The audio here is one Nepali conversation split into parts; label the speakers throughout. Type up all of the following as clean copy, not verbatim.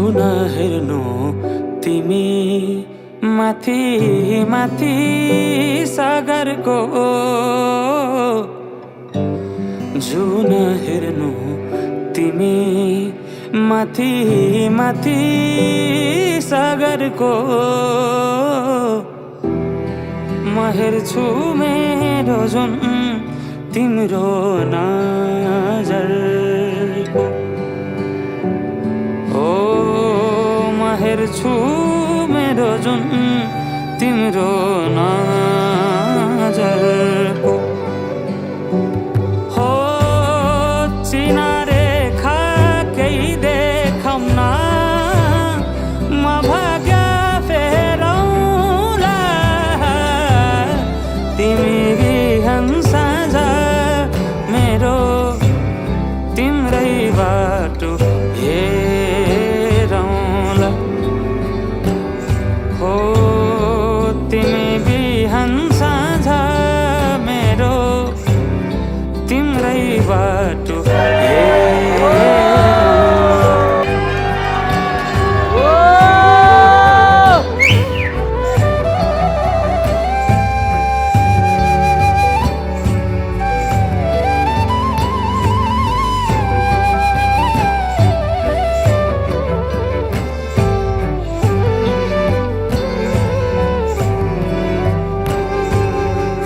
Speaker 1: जुन हेर्नु तिमी माथि माथि सागरको जुन हेर्नु तिमी माथि माथि सागरको म हेर्छु मेरो जुन तिम्रो नजरको म हेर्छु मेरो जुन तिम्रो नजरको हो चिनारे खा केही देखाउन म भाग्य फेरौँला तिमी बिहान साँझ मेरो तिम्रै बाटो हेरौँला हो तिमी बिहान साँझ मेरो तिम्रै बाटो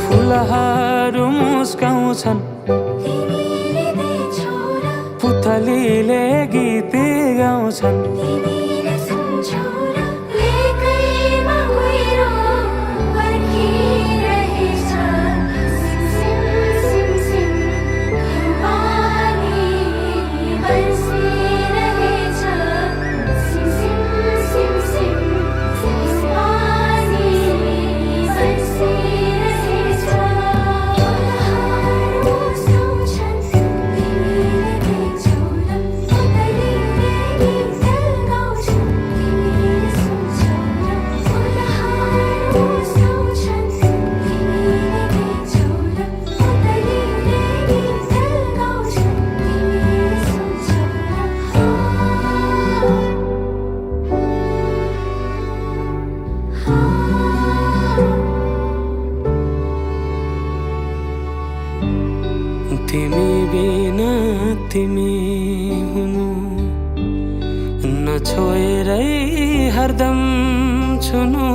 Speaker 1: फुलहरू मुस्काउँछन् पुतलीले गीत गाउँछन् तिमी बिना तिमी हुनु नछोएरै हरदम छुनु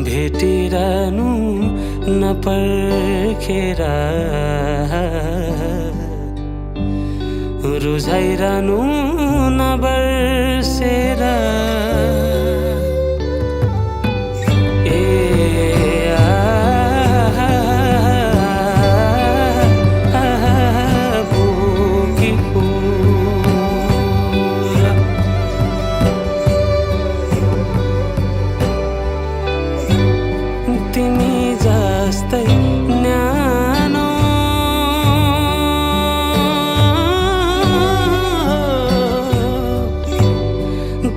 Speaker 1: भेटिरहनु नपर्खेर रुझाइरहनु नबर्सेर तिमी जस्तै न्यानो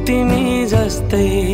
Speaker 1: तिमी जस्तै